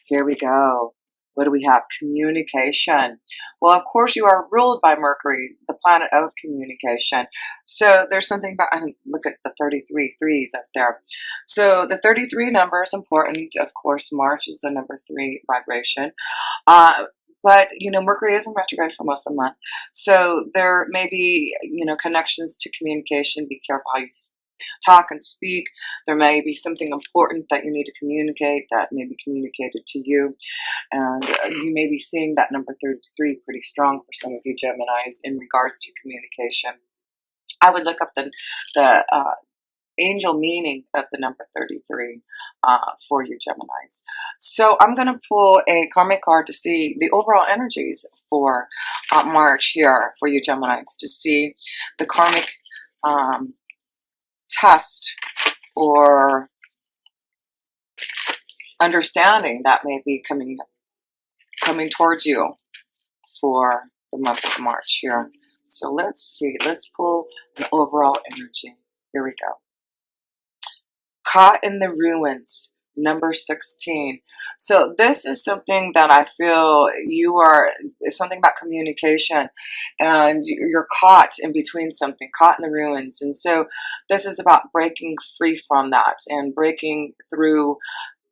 Here we go. What do we have? Communication. Well, of course, you are ruled by Mercury, the planet of communication. So there's something about, and look at the 33 threes up there. So the 33 number is important. Of course, March is the number three vibration. Uh, but Mercury is in retrograde for most of the month, so there may be connections to communication. Be careful how you talk and speak. There may be something important that you need to communicate that may be communicated to you, and you may be seeing that number 33 pretty strong for some of you Geminis in regards to communication. I would look up the angel meaning of the number 33 for you Geminis. So I'm going to pull a karmic card to see the overall energies for March here for you Geminis, to see the karmic test or understanding that may be coming towards you for the month of March here. So let's see. Let's pull an overall energy. Here we go. Caught in the ruins, number 16. So this is something that I feel it's something about communication, and you're caught in between something, caught in the ruins. And so this is about breaking free from that and breaking through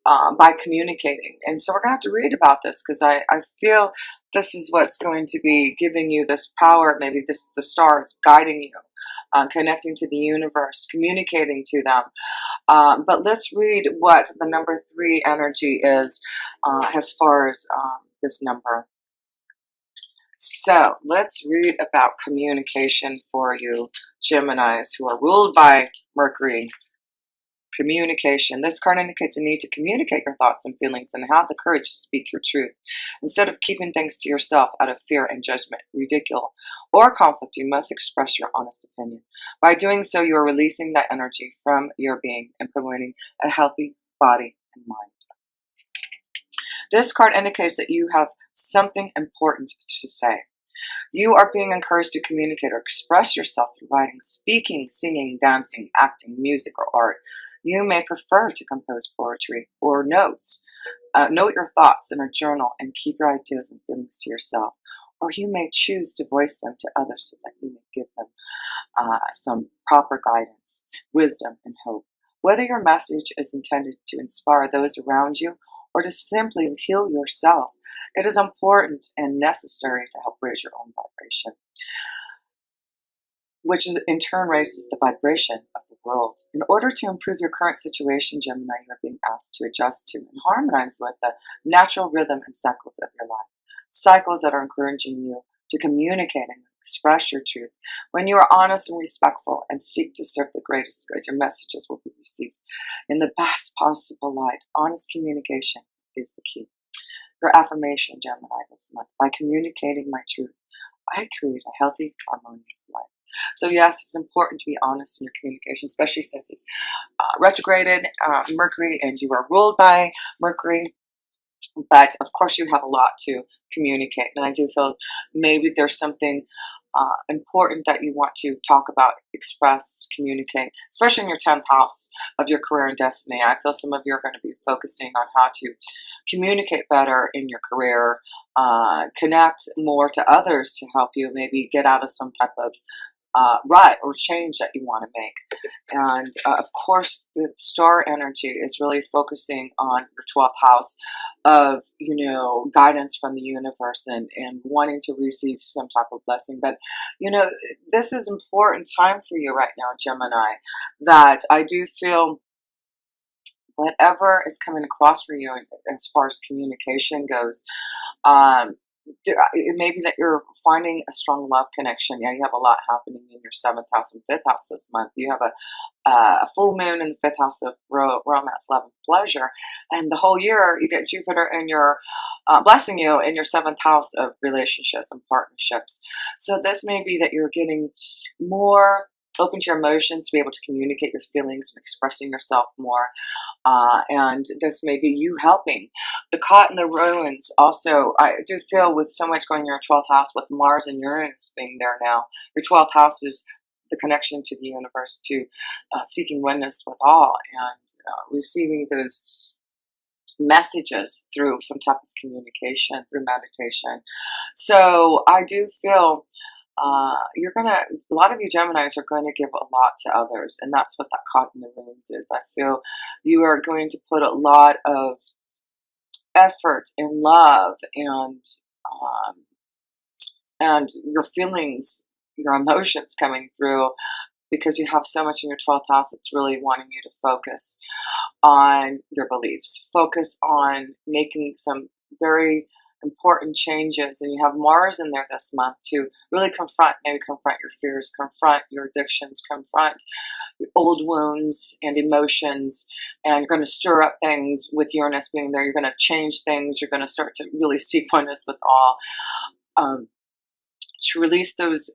by communicating. And so we're going to have to read about this, because I feel this is what's going to be giving you this power, maybe the stars guiding you, connecting to the universe, communicating to them. But let's read what the number 3 energy is as far as this number. So let's read about communication for you Geminis who are ruled by Mercury. Communication. This card indicates a need to communicate your thoughts and feelings and have the courage to speak your truth. Instead of keeping things to yourself out of fear and judgment, ridicule, or conflict, you must express your honest opinion. By doing so, you are releasing that energy from your being and promoting a healthy body and mind. This card indicates that you have something important to say. You are being encouraged to communicate or express yourself through writing, speaking, singing, dancing, acting, music, or art. You may prefer to compose poetry or notes. Note your thoughts in a journal and keep your ideas and feelings to yourself. Or you may choose to voice them to others so that you may give them some proper guidance, wisdom, and hope. Whether your message is intended to inspire those around you or to simply heal yourself, it is important and necessary to help raise your own vibration, which in turn raises the vibration of the world. In order to improve your current situation, Gemini, you are being asked to adjust to and harmonize with the natural rhythm and cycles of your life. Cycles that are encouraging you to communicate and express your truth. When you are honest and respectful and seek to serve the greatest good, your messages will be received in the best possible light. Honest communication is the key. Your affirmation, Gemini, this month: by communicating my truth, I create a healthy, harmonious life. So yes, it's important to be honest in your communication, especially since it's retrograded Mercury and you are ruled by Mercury. But of course you have a lot to communicate, and I do feel maybe there's something important that you want to talk about, express, communicate, especially in your 10th house of your career and destiny. I feel some of you are going to be focusing on how to communicate better in your career, connect more to others to help you maybe get out of some type of rut or change that you want to make. And of course, the star energy is really focusing on your 12th house of, guidance from the universe and wanting to receive some type of blessing. But, this is important time for you right now, Gemini, that I do feel whatever is coming across for you as far as communication goes, it may be that you're finding a strong love connection. Yeah, you have a lot happening in your 7th house and 5th house this month. You have a full moon in the 5th house of romance, love, and pleasure. And the whole year, you get Jupiter in your blessing you in your 7th house of relationships and partnerships. So this may be that you're getting more open to your emotions, to be able to communicate your feelings and expressing yourself more. And this may be you helping. The caught in the ruins also, I do feel with so much going in your 12th house with Mars and Uranus being there now, your 12th house is the connection to the universe, to seeking oneness with all and receiving those messages through some type of communication, through meditation. So I do feel a lot of you Geminis are going to give a lot to others, and that's what that caught in the runes is. I feel you are going to put a lot of effort and love um, and your feelings, your emotions coming through because you have so much in your 12th house. It's really wanting you to focus on your beliefs, focus on making some very important changes. And you have Mars in there this month to really maybe confront your fears, confront your addictions, confront your old wounds and emotions. And you're going to stir up things with Uranus being there. You're going to change things. You're going to start to really seek oneness with all. To release those,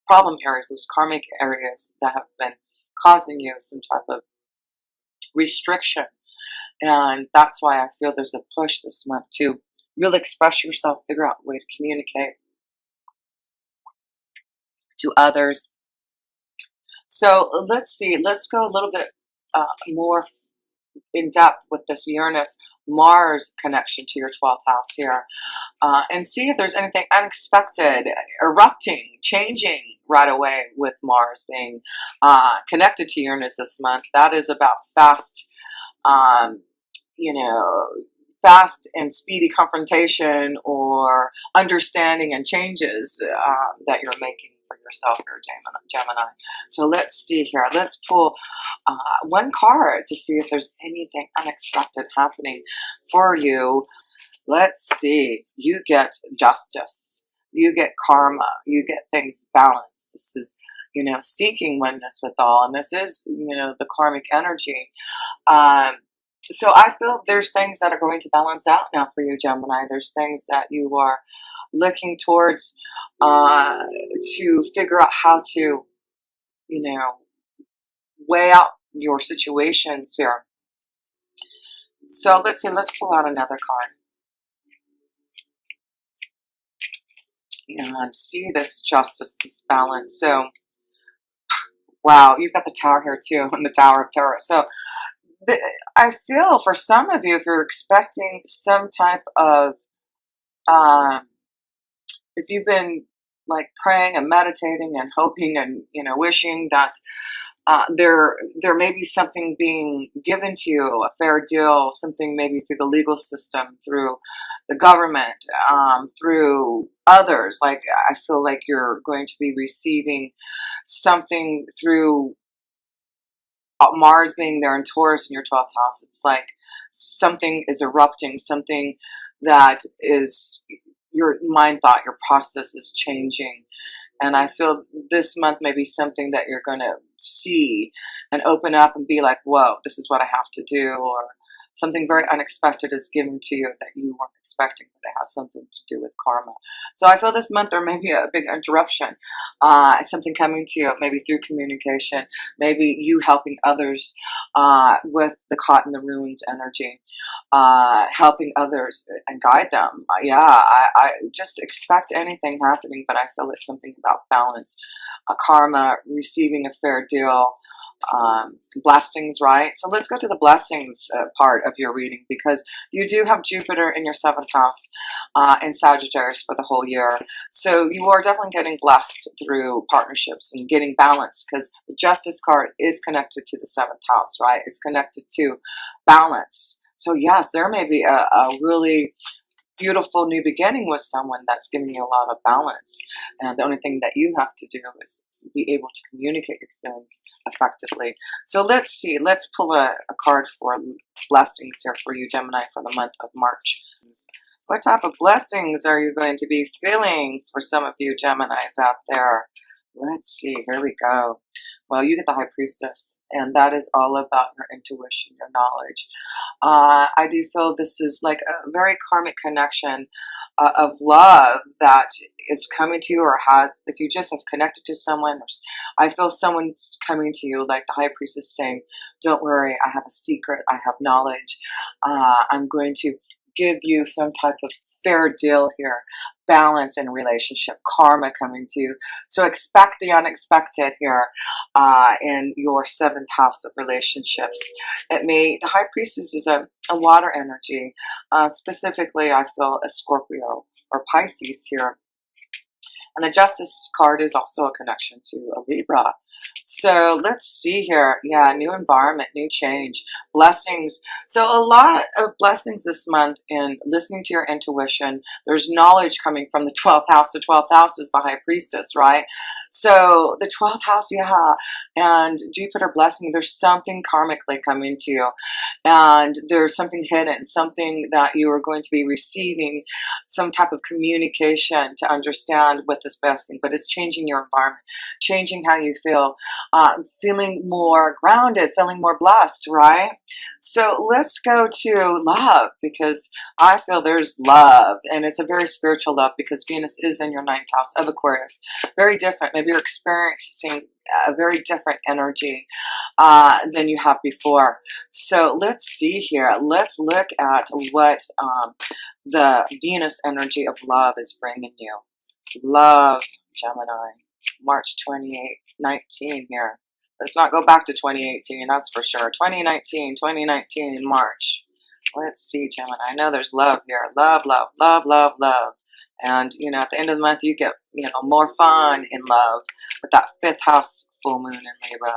problem areas, those karmic areas that have been causing you some type of restriction. And that's why I feel there's a push this month to really express yourself, figure out a way to communicate to others. So let's see, let's go a little bit more in depth with this Uranus Mars connection to your 12th house here, and see if there's anything unexpected erupting, changing right away with Mars being connected to Uranus this month. That is about fast, you know, fast and speedy confrontation or understanding and changes that you're making for yourself or Gemini. So let's see here. Let's pull one card to see if there's anything unexpected happening for you. Let's see. You get justice. You get karma. You get things balanced. This is, seeking oneness with all. And this is, the karmic energy. So I feel there's things that are going to balance out now for you, Gemini. There's things that you are looking towards to figure out how to, weigh out your situations here. So let's see, let's pull out another card. And see this justice, this balance. So, wow, you've got the Tower here too, and the Tower of Terror. So I feel for some of you, if you're expecting some type of, if you've been like praying and meditating and hoping and, wishing that there may be something being given to you, a fair deal, something maybe through the legal system, through the government, through others. Like I feel like you're going to be receiving something through Mars being there in Taurus in your 12th house. It's like something is erupting, something that is your mind thought, your process is changing. And I feel this month may be something that you're going to see and open up and be like, whoa, this is what I have to do. Or something very unexpected is given to you that you weren't expecting, but it has something to do with karma. So I feel this month there may be a big interruption, something coming to you, maybe through communication, maybe you helping others with the caught in the ruins energy, helping others and guide them. I just expect anything happening, but I feel it's something about balance, karma, receiving a fair deal, blessings, right? So let's go to the blessings part of your reading, because you do have Jupiter in your 7th house in Sagittarius for the whole year. So you are definitely getting blessed through partnerships and getting balance, because the Justice card is connected to the 7th house, right? It's connected to balance. So yes, there may be a really beautiful new beginning with someone that's giving you a lot of balance. And the only thing that you have to do is be able to communicate your feelings effectively. So let's see, let's pull a card for blessings here for you, Gemini, for the month of March. What type of blessings are you going to be feeling for some of you Geminis out there? Let's see, here we go. Well, you get the High Priestess, and that is all about your intuition, your knowledge. I do feel this is like a very karmic connection of love that is coming to you, or has, if you just have connected to someone. I feel someone's coming to you, like the High Priestess saying, don't worry, I have a secret, I have knowledge. I'm going to give you some type of fair deal here, balance in relationship, karma coming to you. So expect the unexpected here in your seventh house of relationships. The high priestess is a water energy. Specifically, I feel a Scorpio or Pisces here. And the Justice card is also a connection to a Libra. So let's see here. Yeah, new environment, new change, blessings. So a lot of blessings this month in listening to your intuition. There's knowledge coming from the 12th house. The 12th house is the high priestess, right? So the 12th house, yeah, and Jupiter blessing. There's something karmically coming to you, and there's something hidden, something that you are going to be receiving, some type of communication to understand what this blessing. But it's changing your environment, changing how you feel, feeling more grounded, feeling more blessed, right? So let's go to love, because I feel there's love, and it's a very spiritual love because Venus is in your ninth house of Aquarius. Very different. Maybe you're experiencing a very different energy than you have before. So let's see here. Let's look at what the Venus energy of love is bringing you. Love, Gemini, March 28, 19 here. Let's not go back to 2018, that's for sure. 2019 in March. Let's see, Gemini. I know there's love here. Love, love, love, love, love. And, at the end of the month, you get, more fun in love with that fifth house full moon in Libra.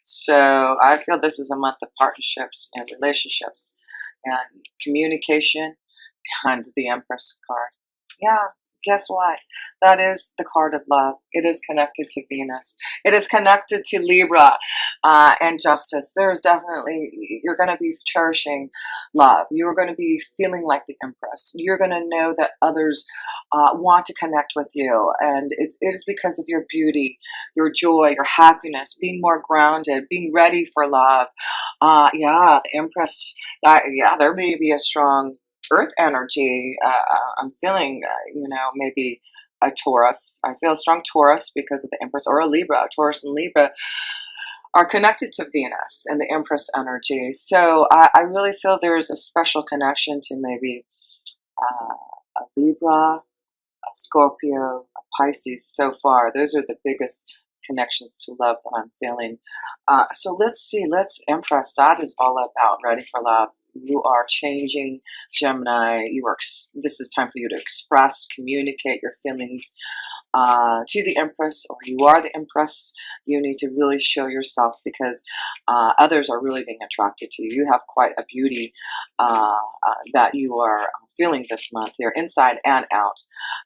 So I feel this is a month of partnerships and relationships and communication and the Empress card. Yeah. Guess what? That is the card of love. It is connected to Venus. It is connected to Libra and justice. There's definitely, you're going to be cherishing love. You're going to be feeling like the Empress. You're going to know that others want to connect with you. And it is because of your beauty, your joy, your happiness, being more grounded, being ready for love. Yeah, the Empress, yeah, there may be a strong Earth energy. I'm feeling, maybe a Taurus. I feel a strong Taurus because of the Empress, or a Libra. Taurus and Libra are connected to Venus and the Empress energy. So I really feel there's a special connection to maybe a Libra, a Scorpio, a Pisces so far. Those are the biggest connections to love that I'm feeling. So let's see. Let's Empress. That is all about ready for love. You are changing, Gemini. This is time for you to express, communicate your feelings to the Empress, or you are the Empress. You need to really show yourself because others are really being attracted to you. You have quite a beauty that you are feeling this month here, inside and out.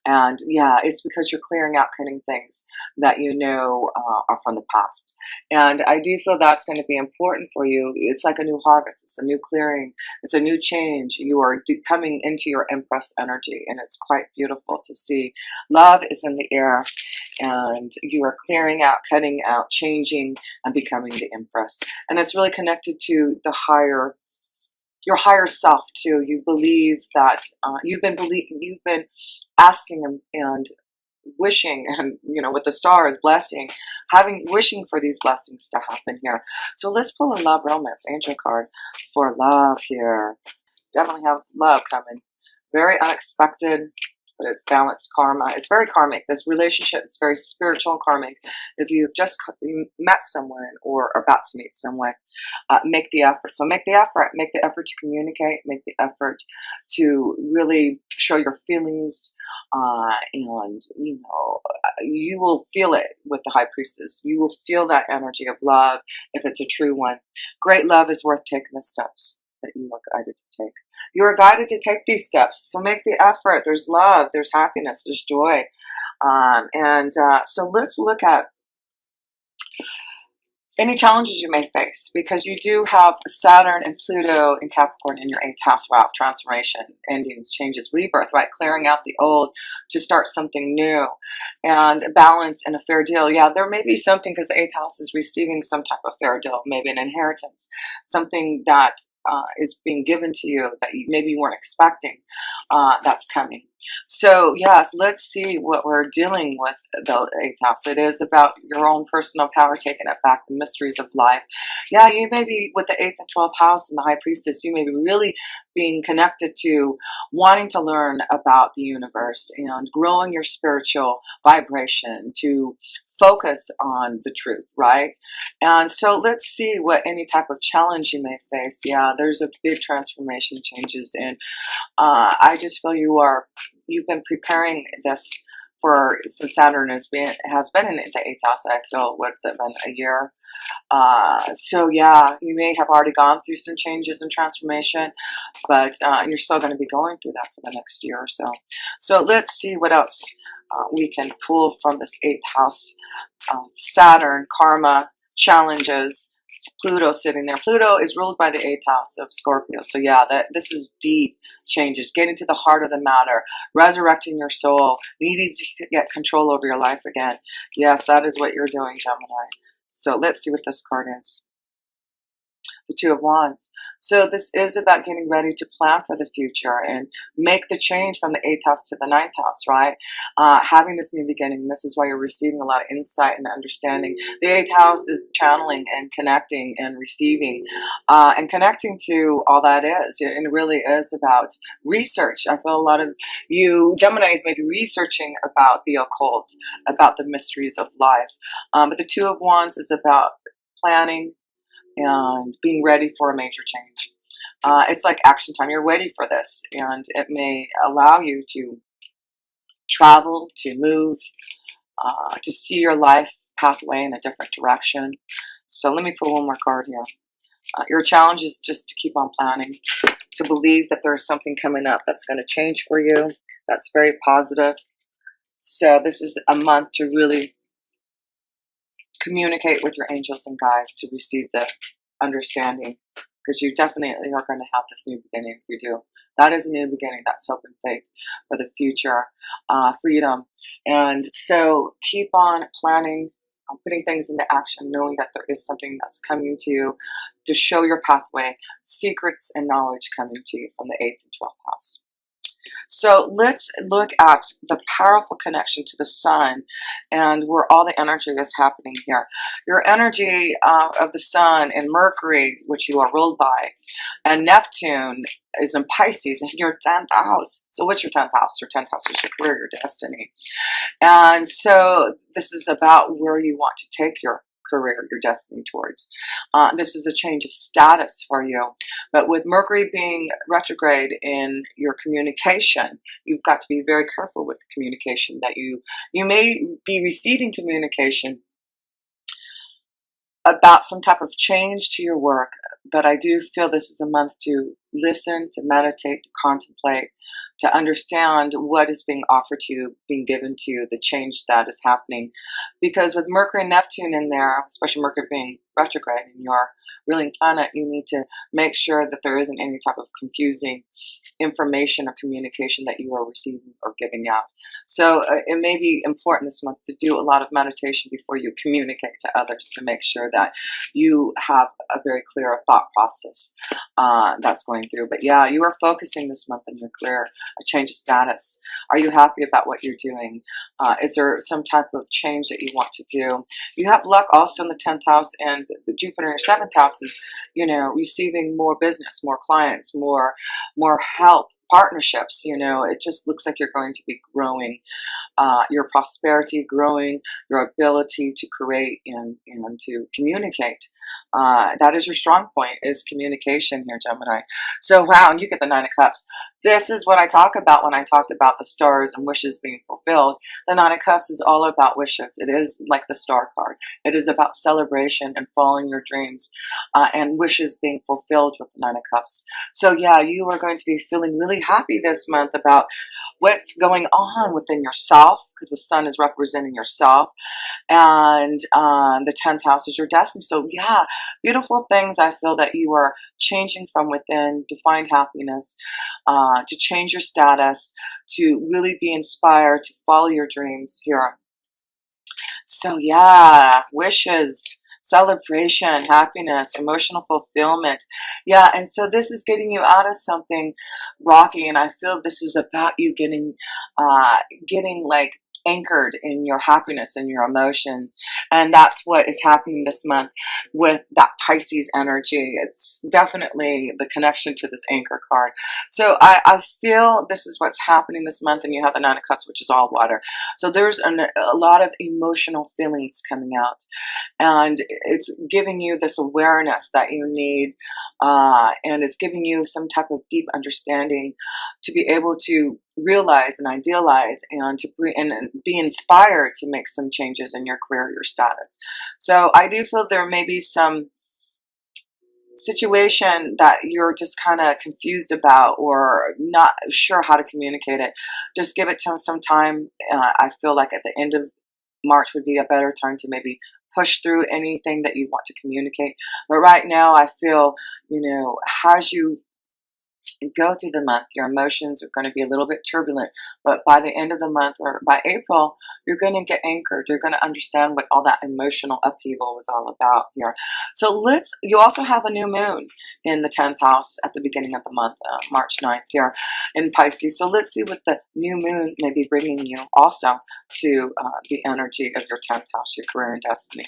And yeah, it's because you're clearing out, cutting things that are from the past. And I do feel that's going to be important for you. It's like a new harvest. It's a new clearing. It's a new change. You are coming into your Empress energy, and it's quite beautiful to see. Love is in the air, and you are clearing out, cutting out, changing, and becoming the Empress. And it's really connected to your higher self too. You believe that you've been asking and wishing, and with the stars blessing, wishing for these blessings to happen here. So let's pull a love romance angel card for love here. Definitely have love coming. Very unexpected, but it's balanced karma. It's very karmic. This relationship is very spiritual and karmic. If you've just met someone or are about to meet someone, make the effort. So make the effort. Make the effort to communicate. Make the effort to really show your feelings. And, you will feel it with the High Priestess. You will feel that energy of love if it's a true one. Great love is worth taking the steps that you are guided to take. You are guided to take these steps, so make the effort. There's love, there's happiness, there's joy. So let's look at any challenges you may face, because you do have Saturn and Pluto and Capricorn in your 8th house. Wow, transformation, endings, changes, rebirth, right? Clearing out the old to start something new, and balance and a fair deal. Yeah, there may be something, because the 8th house is receiving some type of fair deal, maybe an inheritance, something that is being given to you that maybe you weren't expecting, that's coming. So yes, let's see what we're dealing with the eighth house. It is about your own personal power, taking it back, the mysteries of life. Yeah, you may be with the eighth and 12th house and the high priestess, you may be really being connected to wanting to learn about the universe and growing your spiritual vibration to focus on the truth, right? And so let's see what any type of challenge you may face. Yeah, there's a big transformation changes, and I just feel you've been preparing this for, since Saturn has been in the eighth house. I feel, what's it been, a year? So yeah, you may have already gone through some changes and transformation, but you're still going to be going through that for the next year or so. So let's see what else we can pull from this eighth house. Saturn, karma, challenges, Pluto sitting there. Pluto is ruled by the eighth house of Scorpio. So yeah, this is deep changes, getting to the heart of the matter, resurrecting your soul, needing to get control over your life again. Yes, that is what you're doing, Gemini. So let's see what this card is. The Two of Wands. So this is about getting ready to plan for the future and make the change from the eighth house to the ninth house, right? Having this new beginning. This is why you're receiving a lot of insight and understanding. The eighth house is channeling and connecting and receiving and connecting to all that is. And it really is about research. I feel a lot of you Geminis may be researching about the occult, about the mysteries of life. But the Two of Wands is about planning and being ready for a major change. It's like action time. You're waiting for this, and it may allow you to travel, to move, to see your life pathway in a different direction. So let me pull one more card here. Your challenge is just to keep on planning, to believe that there's something coming up that's going to change for you. That's very positive. So this is a month to really communicate with your angels and guides to receive the understanding, because you definitely are going to have this new beginning if you do. That is a new beginning. That's hope and faith for the future, freedom. And so keep on planning, putting things into action, knowing that there is something that's coming to you to show your pathway, secrets and knowledge coming to you from the 8th and 12th house. So let's look at the powerful connection to the sun and where all the energy is happening here. Your energy of the sun and Mercury, which you are ruled by, and Neptune is in Pisces in your 10th house. So what's your 10th house? Your 10th house is your career, your destiny. And so this is about where you want to take your career, your destiny towards. This is a change of status for you. But with Mercury being retrograde in your communication, you've got to be very careful with the communication that you may be receiving communication about some type of change to your work. But I do feel this is the month to listen, to meditate, to contemplate, to understand what is being offered to you, being given to you, the change that is happening. Because with Mercury and Neptune in there, especially Mercury being retrograde in your ruling planet, you need to make sure that there isn't any type of confusing information or communication that you are receiving or giving out. So it may be important this month to do a lot of meditation before you communicate to others, to make sure that you have a very clear thought process that's going through. But yeah, you are focusing this month on your career, a change of status. Are you happy about what you're doing? Is there some type of change that you want to do? You have luck also in the 10th house, and Jupiter in your 7th house is, receiving more business, more clients, more help, partnerships. It just looks like you're going to be growing your prosperity, growing your ability to create and to communicate. That is your strong point, is communication here, Gemini. So wow, and you get the 9 of Cups. This is what I talk about when I talked about the stars and wishes being fulfilled. The 9 of Cups is all about wishes. It is like the star card. It is about celebration and following your dreams and wishes being fulfilled with the 9 of Cups. So yeah, you are going to be feeling really happy this month about what's going on within yourself, because the sun is representing yourself, and the 10th house is your destiny. So yeah, beautiful things. I feel that you are changing from within to find happiness, to change your status, to really be inspired, to follow your dreams here. So yeah, wishes. celebration, happiness, emotional fulfillment. Yeah, and so this is getting you out of something rocky, and I feel this is about you getting like anchored in your happiness and your emotions. And that's what is happening this month with that Pisces energy. It's definitely the connection to this anchor card. So I feel this is what's happening this month, and you have the Nine of Cups, which is all water. So there's a lot of emotional feelings coming out, and it's giving you this awareness that you need, and it's giving you some type of deep understanding to be able to realize and idealize and to and be inspired to make some changes in your career, your status. So I do feel there may be some situation that you're just kind of confused about or not sure how to communicate it. Just give it to some time. I feel like at the end of March would be a better time to maybe push through anything that you want to communicate. But right now, I feel, as you go through the month, your emotions are going to be a little bit turbulent, but by the end of the month or by April, you're going to get anchored. You're going to understand what all that emotional upheaval was all about here. So you also have a new moon in the 10th house at the beginning of the month, March 9th here in Pisces. So let's see what the new moon may be bringing you also to the energy of your 10th house, your career and destiny.